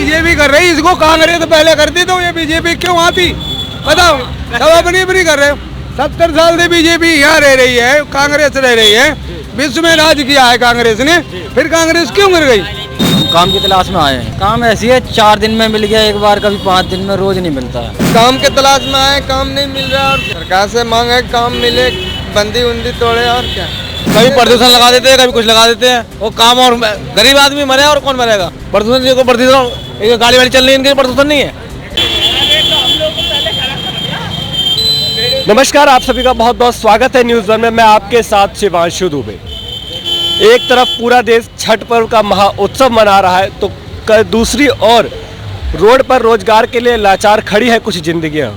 BJP कर रही, इसको कांग्रेस पहले करती तो ये बीजेपी क्यों आती? बताओ, सब अपनी अपनी कर रहे हो। 70 साल से बीजेपी यहाँ रह रही है, कांग्रेस रह रही है, विश्व में राज किया है कांग्रेस ने, फिर कांग्रेस क्यों गिर गई? काम की तलाश में आए हैं। काम ऐसी है 4 दिन में मिल गया एक बार, कभी 5 दिन में, रोज नहीं मिलता है। काम के तलाश में आए, काम नहीं मिल रहा और सरकार से मांग है काम मिले, बंदी उंदी तोड़े और क्या। कभी प्रदूषण लगा देते हैं, कभी कुछ लगा देते हैं, वो काम और गरीब आदमी मरे और कौन मरेगा? प्रदूषण को प्रदूषण, गाड़ी वाड़ी चल रही है, इनके प्रदूषण नहीं है। नमस्कार, आप सभी का बहुत बहुत स्वागत है न्यूज़ वन में। मैं आपके साथ शिवांशु दुबे। एक तरफ पूरा देश छठ पर्व का महा-उत्सव मना रहा है, तो दूसरी ओर रोड पर रोजगार के लिए लाचार खड़ी है कुछ जिंदगियां।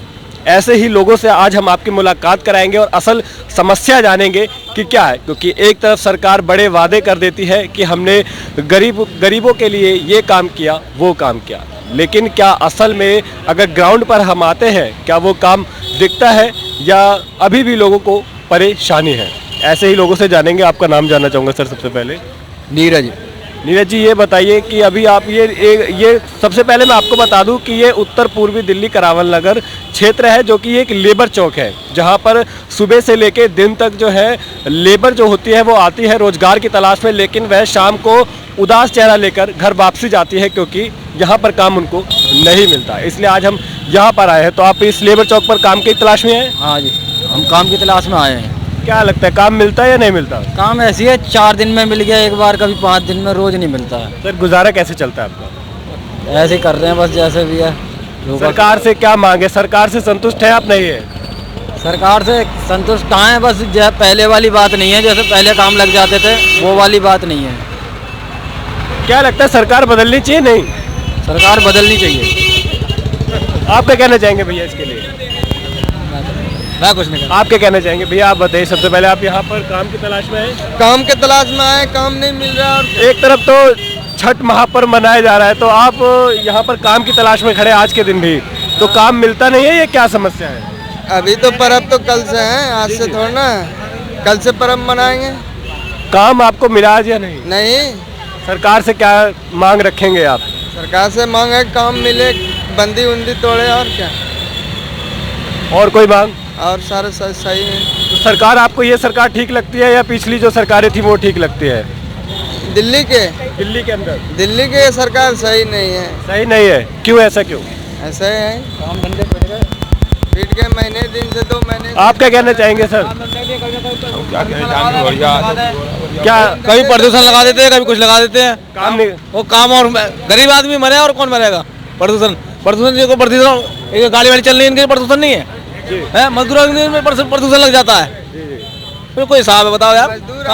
ऐसे ही लोगों से आज हम आपकी मुलाकात कराएंगे और असल समस्या जानेंगे कि क्या है। क्योंकि एक तरफ सरकार बड़े वादे कर देती है कि हमने गरीबों के लिए ये काम किया, वो काम किया, लेकिन क्या असल में अगर ग्राउंड पर हम आते हैं, क्या वो काम दिखता है या अभी भी लोगों को परेशानी है? ऐसे ही लोगों से जानेंगे। आपका नाम जानना चाहूँगा सर सबसे पहले। नीरज जी, ये बताइए कि अभी आप ये सबसे पहले मैं आपको बता दूं कि ये उत्तर पूर्वी दिल्ली करावल नगर क्षेत्र है, जो कि एक लेबर चौक है, जहां पर सुबह से लेकर दिन तक जो है लेबर जो होती है वो आती है रोजगार की तलाश में, लेकिन वह शाम को उदास चेहरा लेकर घर वापसी जाती है क्योंकि यहाँ पर काम उनको नहीं मिलता। इसलिए आज हम यहाँ पर आए हैं। तो आप इस लेबर चौक पर काम की तलाश में हैं? हाँ जी, हम काम की तलाश में आए हैं। क्या लगता है, काम मिलता है या नहीं मिलता? काम ऐसी है 4 दिन में मिल गया एक बार, कभी 5 दिन में, रोज नहीं मिलता है। सर गुजारा कैसे चलता है आपका? ऐसे ही कर रहे हैं बस, जैसे भी है। सरकार से क्या मांगे? सरकार से संतुष्ट है आप? नहीं है? सरकार से संतुष्ट कहाँ है, बस जो पहले वाली बात नहीं है, जैसे पहले काम लग जाते थे वो वाली बात नहीं है। क्या लगता है, सरकार बदलनी चाहिए? नहीं, सरकार बदलनी चाहिए। आप क्या कहना चाहेंगे भैया इसके लिए? मैं कुछ नहीं। आप क्या कहना चाहेंगे भैया? आप बताइए। सबसे पहले आप यहाँ पर काम की तलाश में हैं? काम के तलाश में आए, काम नहीं मिल रहा और एक तरफ तो छठ महापर्व मनाया जा रहा है, तो आप यहाँ पर काम की तलाश में खड़े आज के दिन भी, तो काम मिलता नहीं है, ये क्या समस्या है? अभी तो पर्व तो कल से है, आज से थोड़ा ना, कल से पर्व मनाएंगे। काम आपको मिला आज या नहीं? नहीं, सरकार से क्या मांग रखेंगे आप? सरकार से मांग है काम मिले, बंदी उंदी तोड़े और क्या। और कोई मांग? और सारे सही है। तो सरकार आपको ये सरकार ठीक लगती है या पिछली जो सरकारें थी वो ठीक लगती है? दिल्ली के अंदर दिल्ली के सरकार सही नहीं है। सही नहीं है? क्यों, ऐसा क्यों? ऐसा है, काम धंधे पीट के महीने दिन से 2 महीने। आप क्या कहना चाहेंगे सर? क्या कभी प्रदूषण लगा देते हैं, कभी कुछ लगा देते हैं, काम नहीं, वो काम और गरीब आदमी मरे और कौन मरेगा? प्रदूषण को प्रदूषण, गाड़ी वाड़ी चल रही है, इनके प्रदूषण नहीं है, मजदूरों में प्रदूषण लग जाता है। फिर कोई हिसाब है, बताओ यार।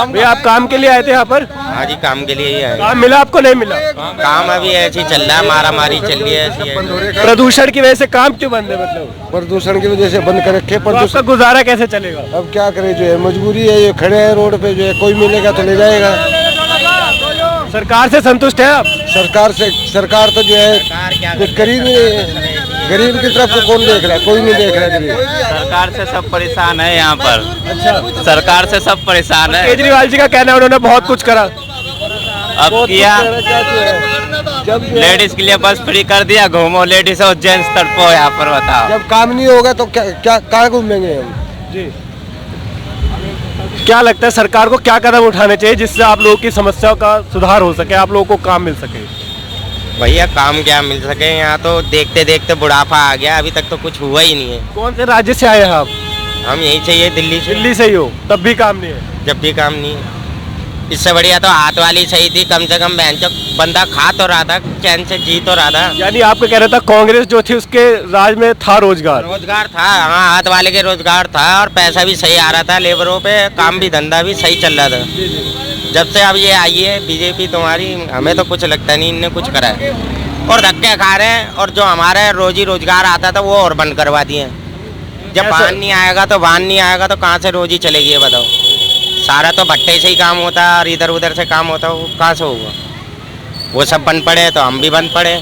भैया आप काम के लिए आए थे यहाँ पर? हाँ जी, काम के लिए ही आए। काम मिला आपको? नहीं मिला? काम अभी ऐसे ही चल रहा है, मारा मारी चल रही है ऐसी है। प्रदूषण की वजह से काम क्यों बंद है? मतलब प्रदूषण की वजह से बंद कर रखे। आपका गुजारा कैसे चलेगा? अब क्या करें, जो है मजबूरी है, ये खड़े हैं रोड पे, जो है कोई मिलेगा तो ले जाएगा। सरकार से संतुष्ट है आप? सरकार तो जो है कुछ कर ही नहीं है। गरीब की तरफ को कौन देख रहा है? कोई नहीं देख रहा है गरीब। सरकार से सब परेशान है यहाँ पर। अच्छा, सरकार से सब परेशान है। केजरीवाल जी का कहना है उन्होंने बहुत कुछ करा। अब किया, लेडीज के लिए बस फ्री कर दिया, घूमो लेडीज और जेंट्स तड़पो यहाँ पर, बताओ। जब काम नहीं होगा तो क्या कहाँ घूमेंगे हम? जी, क्या लगता है सरकार को क्या कदम उठाने चाहिए जिससे आप लोगों की समस्याओं का सुधार हो सके, आप लोगों को काम मिल सके? भैया काम क्या मिल सके, यहाँ तो देखते देखते बुढ़ापा आ गया, अभी तक तो कुछ हुआ ही नहीं है। कौन से राज्य से आए हैं आप? हम यही चाहिए, दिल्ली से। दिल्ली से ही हो, तब भी काम नहीं है? जब भी काम नहीं है। इससे बढ़िया तो हाथ वाली सही थी, कम से कम बंदा खा तो रहा था, चैन से जी तो रहा था। यानी आपका कहना था कांग्रेस जो थी उसके राज में था रोजगार था। हाँ, हाथ वाले के रोजगार था और पैसा भी सही आ रहा था लेबरों पे, काम भी धंधा भी सही चल रहा था। जब से अब ये आई है बीजेपी तुम्हारी, हमें तो कुछ लगता नहीं इनने कुछ करा है, और धक्के खा रहे हैं। और जो हमारे रोजी रोजगार आता था वो और बंद करवा दिए। जब वाहन नहीं आएगा तो कहाँ से रोजी चलेगी ये बताओ? सारा तो भट्टे से ही काम होता है और इधर उधर से काम होता है, वो कहाँ से होगा? वो सब बंद पड़े तो हम भी बंद पड़े,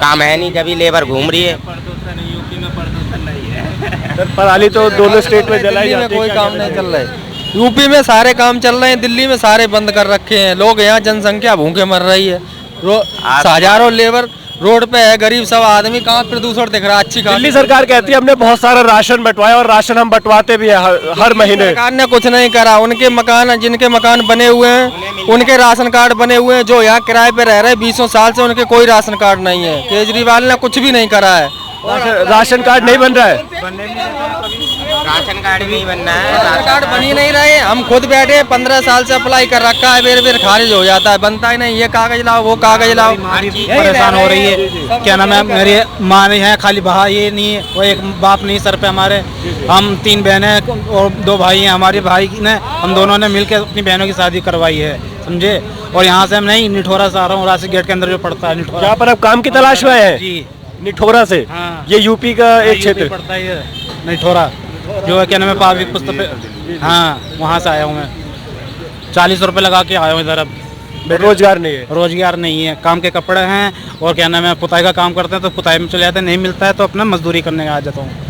काम है नहीं, जब भी लेबर घूम रही है। यूपी में प्रदूषण नहीं है। सर पराली तो दोनों स्टेट में जलाई जाती है, कोई काम नहीं चल रहा है। यूपी में सारे काम चल रहे हैं, दिल्ली में सारे बंद कर रखे हैं। लोग यहाँ जनसंख्या भूखे मर रही है, हजारों लेबर रोड पे है गरीब सब आदमी, कहाँ प्रदूषण दिख रहा है? अच्छी दिल्ली सरकार कहती है हमने बहुत सारा राशन बंटवाया और राशन हम बंटवाते भी हैं हर महीने। सरकार ने कुछ नहीं करा। उनके मकान, जिनके मकान बने हुए हैं उनके राशन कार्ड बने हुए हैं, जो यहाँ किराए पे रह रहे हैं 20 साल से उनके कोई राशन कार्ड नहीं है। केजरीवाल ने कुछ भी नहीं करा है। राशन कार्ड नहीं बन रहा है, राशन कार्ड भी नहीं बनना है, राशन कार्ड बन ही नहीं रहे। हम खुद बैठे 15 साल से अप्लाई कर रखा है, बेर खारिज हो जाता है, बनता ही नहीं। ये कागज लाओ, वो कागज लाओ, परेशान हो रही है। क्या नाम है, मेरी माँ नहीं है, खाली भाई ये नहीं है, वो एक बाप नहीं सर पे हमारे। हम 3 बहनें और 2 भाई हैं। हमारे भाई ने, हम दोनों ने मिलकर अपनी बहनों की शादी करवाई है, समझे। और यहाँ से हम नहीं, निठोरा से आ रहा हूँ, राशि गेट के अंदर जो पड़ता है निठोरा। यहाँ पर आप काम की तलाश में हैं? जी, निठोरा से। हाँ। ये यूपी का एक क्षेत्र पड़ता है, ये निठोरा जो है, क्या नाम है, पाविक पुस्तक। हाँ, वहाँ से आया हूँ मैं। 40 रुपये लगा के आया हूँ इधर। अब रोजगार नहीं है, रोजगार नहीं है। काम के कपड़े हैं और क्या नाम है, पुताई का काम करते हैं तो पुताई में चले जाते हैं, नहीं मिलता है तो अपना मजदूरी करने आ जाता हूँ।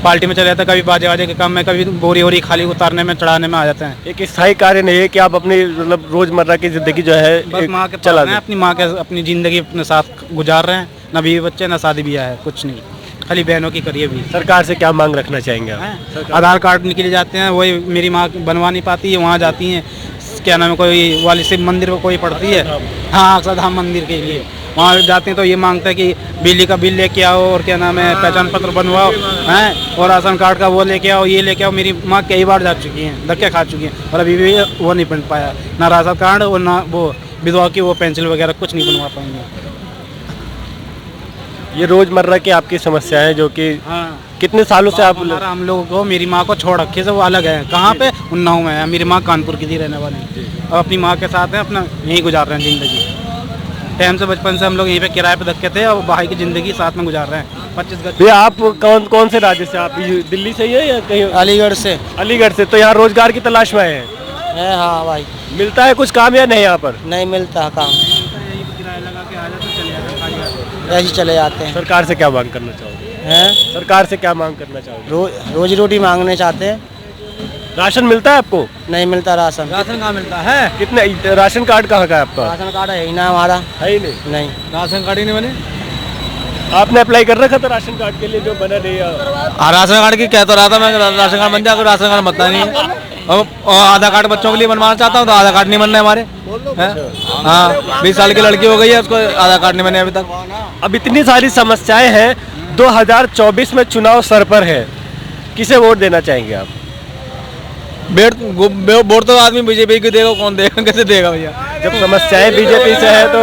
पार्टी में चले जाते हैं, कभी बाजे वाजे के काम में, कभी बोरी वोरी खाली उतारने में, चढ़ाने में आ जाते हैं। एक स्थायी कार्य नहीं है कि आप अपनी मतलब रोजमर्रा की जिंदगी जो है बस माँ के चला पास हैं, अपनी माँ के अपनी ज़िंदगी अपने साथ गुजार रहे हैं। ना बीवी बच्चे, ना शादी ब्याह है, कुछ नहीं, खाली बहनों की करिए भी। सरकार से क्या मांग रखना चाहेंगे आप? हैं? आधार कार्ड निकले जाते हैं, वही मेरी माँ बनवा नहीं पाती है, वहाँ जाती हैं, क्या नाम है, कोई वाली शिव मंदिर में कोई पड़ती है, हाँ अक्षरधाम मंदिर के लिए वहाँ जाते हैं तो ये मांगते हैं कि बिजली का बिल लेके आओ और क्या नाम है, पहचान पत्र बनवाओ, हैं, और राशन कार्ड का वो लेके आओ, ये लेके आओ। मेरी माँ कई बार जा चुकी हैं, धक्के खा चुकी हैं और अभी भी वो नहीं बन पाया, ना राशन कार्ड और ना वो विधवा की वो पेंसिल वगैरह कुछ नहीं बनवा पाएंगे। ये रोजमर्रा की आपकी समस्याएं हैं जो कि हाँ, कितने सालों से आप हम लोगों को, मेरी माँ को छोड़ रखे से वो अलग है। कहाँ पे? उन्नाव में है। मेरी माँ कानपुर की थी रहने वाली, और अपनी माँ के साथ हैं, अपना यहीं गुजार रहे हैं ज़िंदगी। टाइम से बचपन से हम लोग यहीं पे किराए पे धक्के थे और भाई की ज़िंदगी साथ में गुजार रहे हैं। 25 गज। भैया आप कौन से राज्य से? आप दिल्ली से ही है या कहीं? अलीगढ़ से अलीगढ़ से। तो यहाँ रोजगार की तलाश में है? हाँ भाई, मिलता है कुछ काम या नहीं यहाँ पर? नहीं मिलता काम, किराया लगा के आ जाते, चले जाते, ऐसे चले जाते हैं। सरकार से क्या मांग करना चाहोगे? हैं? सरकार से क्या मांग करना चाहोगे? रोजी रोटी मांगने चाहते हैं। राशन मिलता है आपको? नहीं मिलता राशन। राशन कहाँ मिलता है? कितने राशन कार्ड कहाँ का है आपका? राशन कार्ड है ही ना हमारा। है ही नहीं। नहीं, राशन कार्ड ही नहीं बने। आपने अप्लाई कर रखा था राशन कार्ड के लिए जो बना नहीं है? राशन कार्ड की कह तो रहा था मैं, राशन कार्ड बन जाएगा, राशन कार्ड बनता नहीं है। और आधार कार्ड बच्चों के लिए बनवाना चाहता हूँ तो आधार कार्ड नहीं बन रहे हमारे। हाँ, 20 साल की लड़की हो गई है, उसको आधार कार्ड नहीं बने अभी तक। अब इतनी सारी समस्याएं हैं, 2024 में चुनाव सर पर है, किसे वोट देना चाहेंगे आप? वोट तो आदमी बीजेपी को देगा, कौन देगा, कैसे देगा भैया? जब समस्याएं बीजेपी से है तो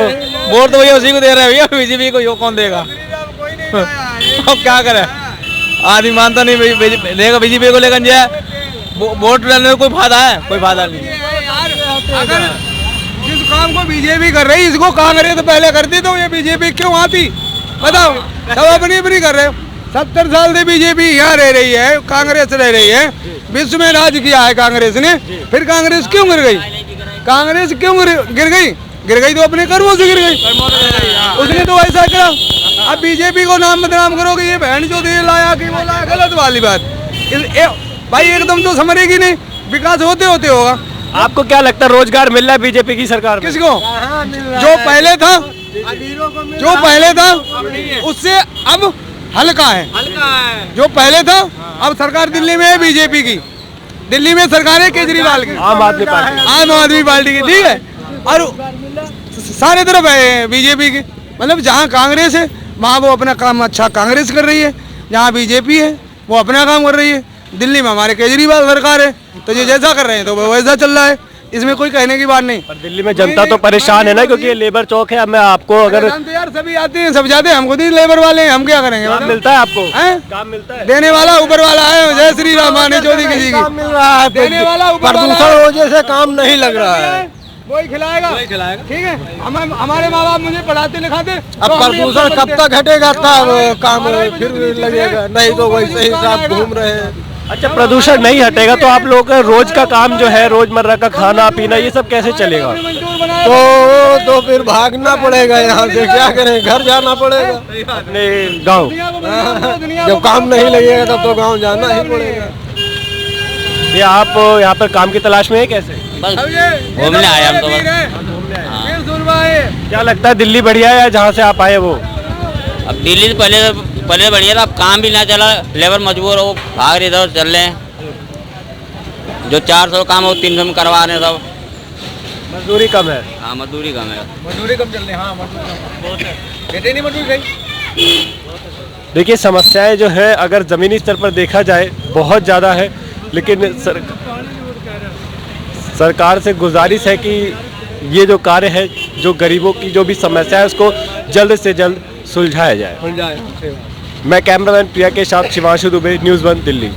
वोट तो भैया उसी को दे रहे हैं भैया, बीजेपी को कौन देगा? अब क्या करे, आदमी मानता नहीं देगा बीजेपी को, लेकिन जाए वोट डालने में कोई फायदा है? कोई फायदा नहीं। अगर जिस काम को बीजेपी कर रही है, इसको कांग्रेस पहले करती तो ये बीजेपी क्यों आती? बताओ, सब अपनी कर रहे हो। 70 साल से बीजेपी यहाँ रह रही है, कांग्रेस रह रही है, विश्व में राज किया है कांग्रेस ने, फिर कांग्रेस क्यों गिर गई? कांग्रेस क्यों गिर गई? गिर गई तो अपने कर्मों से गिर गई, उसने तो ऐसा करा। अब बीजेपी को नाम बदनाम करोगे, ये बहन जो दे लाया कि वो लाया, गलत वाली बात। भाई एकदम तो समझेगी नहीं, विकास होते होते होगा। आपको क्या लगता है रोजगार मिल रहा है बीजेपी की सरकार में? किसको? जो पहले था, जो पहले था उससे अब हल्का है। जो पहले था, अब सरकार दिल्ली में है बीजेपी की, दिल्ली में सरकार है केजरीवाल की, आम आदमी पार्टी, आम आदमी पार्टी की, ठीक है। और सारे तरफ है बीजेपी की, मतलब जहाँ कांग्रेस है वहाँ वो अपना काम अच्छा कांग्रेस कर रही है, जहाँ बीजेपी है वो अपना काम कर रही है। दिल्ली में हमारे केजरीवाल सरकार है, तो जो जैसा कर रहे हैं तो वो वैसा चल रहा है, इसमें कोई कहने की बात नहीं। पर दिल्ली में जनता तो परेशान है ना, क्योंकि ये लेबर चौक है। अब मैं आपको अगर यार सभी आते हैं, सब जाते हैं, हमको भी लेबर वाले हैं, हम क्या करेंगे? काम मिलता है आपको? काम मिलता है, देने वाला ऊपर वाला है। जय श्री राम, आने चोरी किसी की मिल रहा है, देने वाला ऊपर वाला प्रदूषण वजह से काम नहीं लग रहा है। वही खिलाएगा, ठीक है। हमारे माँ बाप मुझे पढ़ाते लिखाते, अब प्रदूषण कब तक घटेगा तब काम फिर लगेगा, नहीं तो वैसे ही सब घूम रहे हैं। अच्छा, प्रदूषण नहीं हटेगा तो आप लोग का रोज का काम जो है, रोजमर्रा का खाना पीना, ये सब कैसे चलेगा? तो फिर भागना पड़ेगा यहाँ से, क्या करें, घर जाना पड़ेगा अपने गाँव। जब काम नहीं लगेगा तब तो गाँव जाना ही पड़ेगा। ये आप यहाँ पर काम की तलाश में है कैसे? घूमने आए हम तो बस। करवाए। क्या लगता है दिल्ली बढ़िया है या जहाँ से आप आए वो? अब दिल्ली तो पहले बढ़िया था, अब काम भी ना चला, लेबर मजबूर हो भाग रहे इधर चल रहे हैं। जो 400 काम हो 300 में करवा रहे हैं सब। मजदूरी कम है। हाँ मजदूरी कम है। मजदूरी कम चल रही है। हाँ बहुत है, बेटे नहीं मजदूरी सही। देखिए समस्याएं जो है अगर ज़मीनी स्तर पर देखा जाए बहुत ज़्यादा है, लेकिन सरकार से गुजारिश है कि ये जो कार्य है, जो गरीबों की जो भी समस्या है उसको जल्द से जल्द सुलझाया जाए। मैं कैमरामैन प्रिया के साथ शिवांशु दुबे, न्यूज़ 1 दिल्ली।